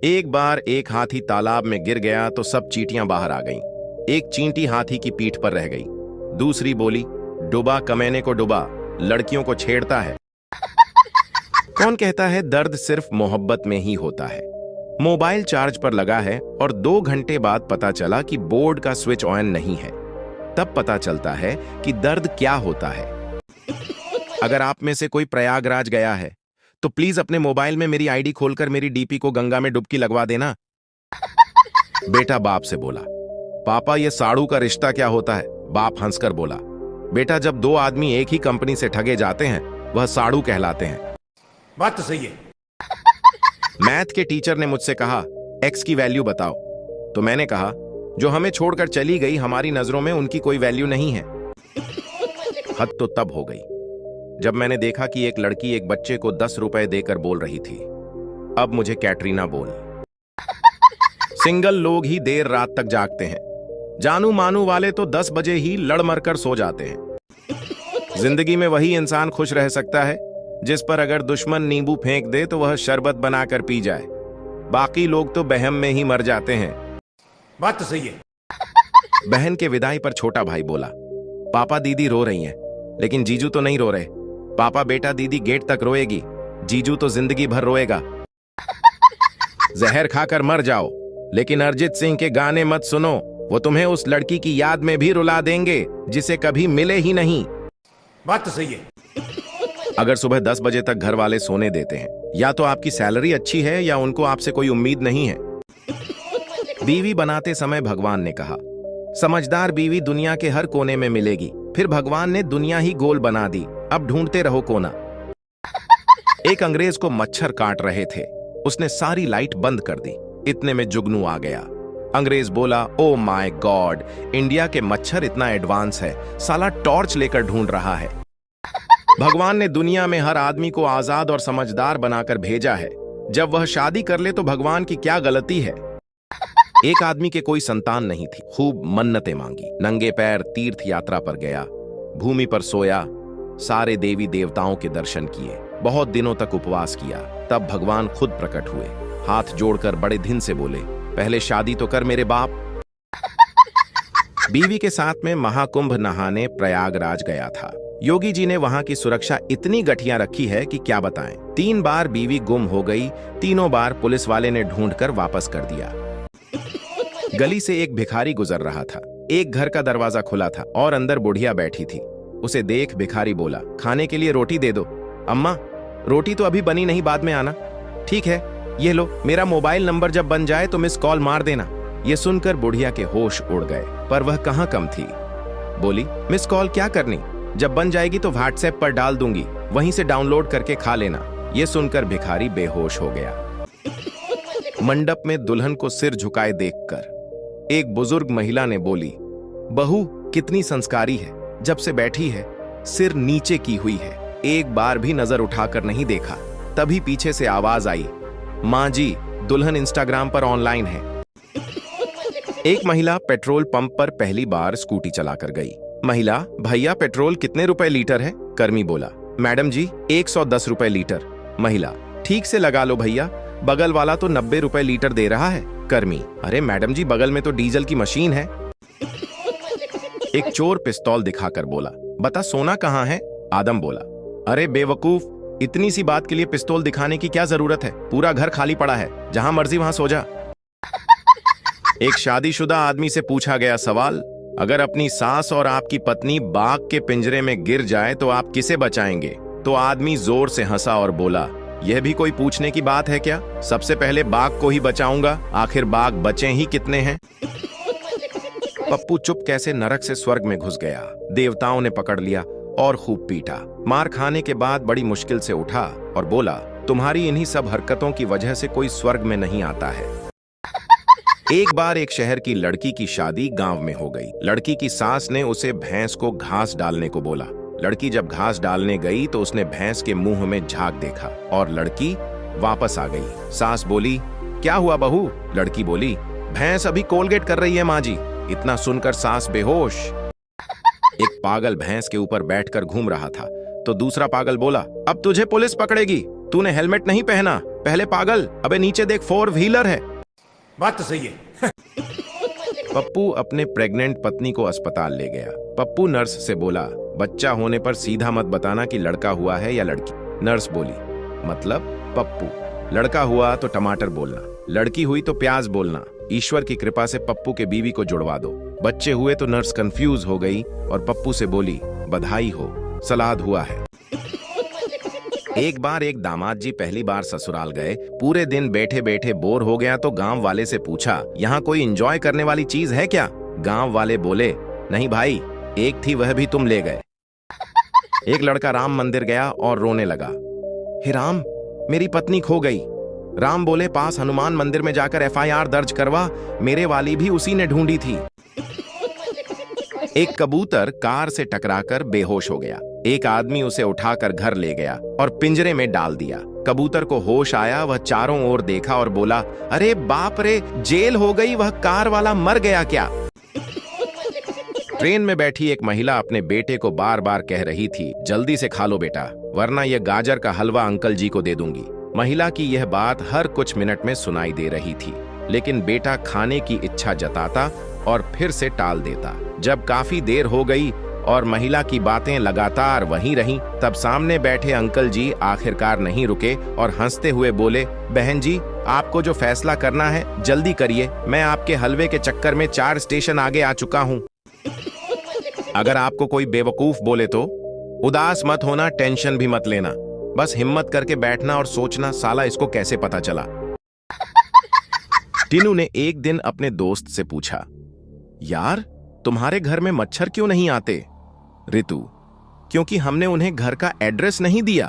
एक बार एक हाथी तालाब में गिर गया तो सब चींटियां बाहर आ गईं। एक चींटी हाथी की पीठ पर रह गई। दूसरी बोली, डुबा कमीने को डुबा, लड़कियों को छेड़ता है। कौन कहता है दर्द सिर्फ मोहब्बत में ही होता है। मोबाइल चार्ज पर लगा है और 2 घंटे बाद पता चला कि बोर्ड का स्विच ऑन नहीं है। तब पता चलता है कि दर्द क्या होता है। अगर आप में से कोई प्रयागराज गया है तो प्लीज अपने मोबाइल में मेरी आईडी खोलकर मेरी डीपी को गंगा में डुबकी लगवा देना। बेटा बाप से बोला, पापा ये साड़ू का रिश्ता क्या होता है? बाप हंसकर बोला, बेटा जब 2 आदमी एक ही कंपनी से ठगे जाते हैं वह साड़ू कहलाते हैं। बात तो सही है। मैथ के टीचर ने मुझसे कहा, एक्स की वैल्यू बताओ। तो मैंने कहा, जो हमें छोड़कर चली गई हमारी नजरों में उनकी कोई वैल्यू नहीं है। हद तो तब हो गई जब मैंने देखा कि एक लड़की एक बच्चे को 10 रुपए देकर बोल रही थी, अब मुझे कैटरीना बोल। सिंगल लोग ही देर रात तक जागते हैं, जानू मानू वाले तो 10 बजे ही लड़ मरकर सो जाते हैं। जिंदगी में वही इंसान खुश रह सकता है जिस पर अगर दुश्मन नींबू फेंक दे तो वह शरबत बनाकर पी जाए। बाकी लोग तो बहम में ही मर जाते हैं। बात तो सही है। बहन के विदाई पर छोटा भाई बोला, पापा दीदी रो रही हैं, लेकिन जीजू तो नहीं रो रहे। पापा बेटा दीदी गेट तक रोएगी, जीजू तो जिंदगी भर रोएगा। जहर खाकर मर जाओ, लेकिन अरिजीत सिंह के गाने मत सुनो, वो तुम्हें उस लड़की की याद में भी रुला देंगे जिसे कभी मिले ही नहीं। बात तो सही है। अगर सुबह 10 बजे तक घर वाले सोने देते हैं, या तो आपकी सैलरी अच्छी है या उनको आपसे कोई उम्मीद नहीं है। बीवी बनाते समय भगवान ने कहा, समझदार बीवी दुनिया के हर कोने में मिलेगी। फिर भगवान ने दुनिया ही गोल बना दी, अब ढूंढते रहो कोना। एक अंग्रेज को मच्छर काट रहे थे, उसने सारी लाइट बंद कर दी। इतने में जुगनू आ गया। अंग्रेज बोला, ओ माय गॉड, इंडिया के मच्छर इतना एडवांस है, साला टॉर्च लेकर ढूंढ रहा है। भगवान ने दुनिया में हर आदमी को आजाद और समझदार बनाकर भेजा है। जब वह शादी कर ले तो भगवान की क्या गलती है। एक आदमी के कोई संतान नहीं थी, खूब मन्नतें मांगी, नंगे पैर तीर्थ यात्रा पर गया, भूमि पर सोया, सारे देवी देवताओं के दर्शन किए, बहुत दिनों तक उपवास किया। तब भगवान खुद प्रकट हुए, हाथ जोड़कर बड़े दिन से बोले, पहले शादी तो कर मेरे बाप। बीवी के साथ में महाकुंभ नहाने प्रयागराज गया था। योगी जी ने वहां की सुरक्षा इतनी गठिया रखी है कि क्या बताएं। 3 बार बीवी गुम हो गई, तीनों बार पुलिस वाले ने ढूंढकर वापस कर दिया। गली से एक भिखारी गुजर रहा था। एक घर का दरवाजा खुला था और अंदर बुढ़िया बैठी थी। उसे देख भिखारी बोला, खाने के लिए रोटी दे दो। अम्मा, रोटी तो अभी बनी नहीं, बाद में आना। ठीक है, ये लो, मेरा मोबाइल नंबर जब बन जाए तो मिस कॉल मार देना। ये सुनकर बुढ़िया के होश उड़ गए, पर वह कहां कम थी। बोली, मिस कॉल क्या करनी, जब बन जाएगी तो व्हाट्सएप पर डाल दूंगी, वहीं से डाउनलोड करके खा लेना। ये सुनकर भिखारी बेहोश हो गया। मंडप में दुल्हन को सिर झुकाए देखकर एक बुजुर्ग महिला ने बोली, बहू कितनी संस्कारी है, जब से बैठी है सिर नीचे की हुई है, एक बार भी नजर उठाकर नहीं देखा। तभी पीछे से आवाज आई, मां जी दुल्हन इंस्टाग्राम पर ऑनलाइन है। एक महिला पेट्रोल पंप पर पहली बार स्कूटी चलाकर गई। महिला, भैया पेट्रोल कितने रुपए लीटर है? कर्मी बोला, मैडम जी 110 रुपए लीटर। महिला, ठीक से लगा लो भैया, बगल वाला तो 90 रुपए लीटर दे रहा है। कर्मी, अरे मैडम जी बगल में तो डीजल की मशीन है। एक चोर पिस्तौल दिखाकर बोला, बता सोना कहाँ है? आदम बोला, अरे बेवकूफ, इतनी सी बात के लिए पिस्तौल दिखाने की क्या जरूरत है, पूरा घर खाली पड़ा है, जहां मर्जी वहां सो जा। एक शादीशुदा आदमी से पूछा गया सवाल, अगर अपनी सास और आपकी पत्नी बाघ के पिंजरे में गिर जाए तो आप किसे बचाएंगे? तो आदमी जोर से हंसा और बोला, यह भी कोई पूछने की बात है क्या, सबसे पहले बाघ को ही बचाऊंगा, आखिर बाघ बचे ही कितने हैं। पप्पू चुप कैसे नरक से स्वर्ग में घुस गया। देवताओं ने पकड़ लिया और खूब पीटा। मार खाने के बाद बड़ी मुश्किल से उठा और बोला, तुम्हारी इन्हीं सब हरकतों की वजह से कोई स्वर्ग में नहीं आता है। एक बार एक शहर की लड़की की शादी गांव में हो गई। लड़की की सास ने उसे भैंस को घास डालने को बोला। लड़की जब घास डालने गई तो उसने भैंस के मुंह में झाग देखा और लड़की वापस आ गई। सास बोली, क्या हुआ बहू? लड़की बोली, भैंस अभी कोलगेट कर रही है माँ जी। इतना सुनकर सास बेहोश। एक पागल भैंस के ऊपर बैठकर घूम रहा था तो दूसरा पागल बोला, अब तुझे पुलिस पकड़ेगी, तूने हेलमेट नहीं पहना, पहले पागल, अबे नीचे देख, 4 व्हीलर है। बात तो सही है। पप्पू अपने प्रेग्नेंट पत्नी को अस्पताल ले गया। पप्पू नर्स से बोला, बच्चा होने पर सीधा मत बताना कि लड़का हुआ है या लड़की। नर्स बोली, मतलब? पप्पू, लड़का हुआ तो टमाटर बोलना, लड़की हुई तो प्याज बोलना। ईश्वर की कृपा से पप्पू के बीवी को जुड़वा दो। बच्चे हुए तो नर्स कंफ्यूज हो गई और पप्पू से बोली, बधाई हो, सलाद हुआ है। एक बार एक दामाद जी पहली बार ससुराल गए। पूरे दिन बैठे बैठे बोर हो गया तो गांव वाले से पूछा, यहाँ कोई एंजॉय करने वाली चीज है क्या? गांव वाले बोले, नहीं भाई, एक थी वह भी तुम ले गए। एक लड़का राम मंदिर गया और रोने लगा, हे राम, मेरी पत्नी खो गई। राम बोले, पास हनुमान मंदिर में जाकर FIR दर्ज करवा, मेरे वाली भी उसी ने ढूंढी थी। एक कबूतर कार से टकराकर बेहोश हो गया। एक आदमी उसे उठाकर घर ले गया और पिंजरे में डाल दिया। कबूतर को होश आया, वह चारों ओर देखा और बोला, अरे बाप रे, जेल हो गई, वह कार वाला मर गया क्या? ट्रेन में बैठी एक महिला अपने बेटे को बार बार कह रही थी, जल्दी से खा लो बेटा, वरना यह गाजर का हलवा अंकल जी को दे दूंगी। महिला की यह बात हर कुछ मिनट में सुनाई दे रही थी, लेकिन बेटा खाने की इच्छा जताता और फिर से टाल देता। जब काफी देर हो गई और महिला की बातें लगातार वहीं रहीं, तब सामने बैठे अंकल जी आखिरकार नहीं रुके और हंसते हुए बोले, बहन जी, आपको जो फैसला करना है जल्दी करिए, मैं आपके हलवे के चक्कर में 4 स्टेशन आगे आ चुका हूं। अगर आपको कोई बेवकूफ बोले तो उदास मत होना, टेंशन भी मत लेना, बस हिम्मत करके बैठना और सोचना, साला इसको कैसे पता चला। टीनू ने एक दिन अपने दोस्त से पूछा, यार तुम्हारे घर में मच्छर क्यों नहीं आते? ऋतु, क्योंकि हमने उन्हें घर का एड्रेस नहीं दिया।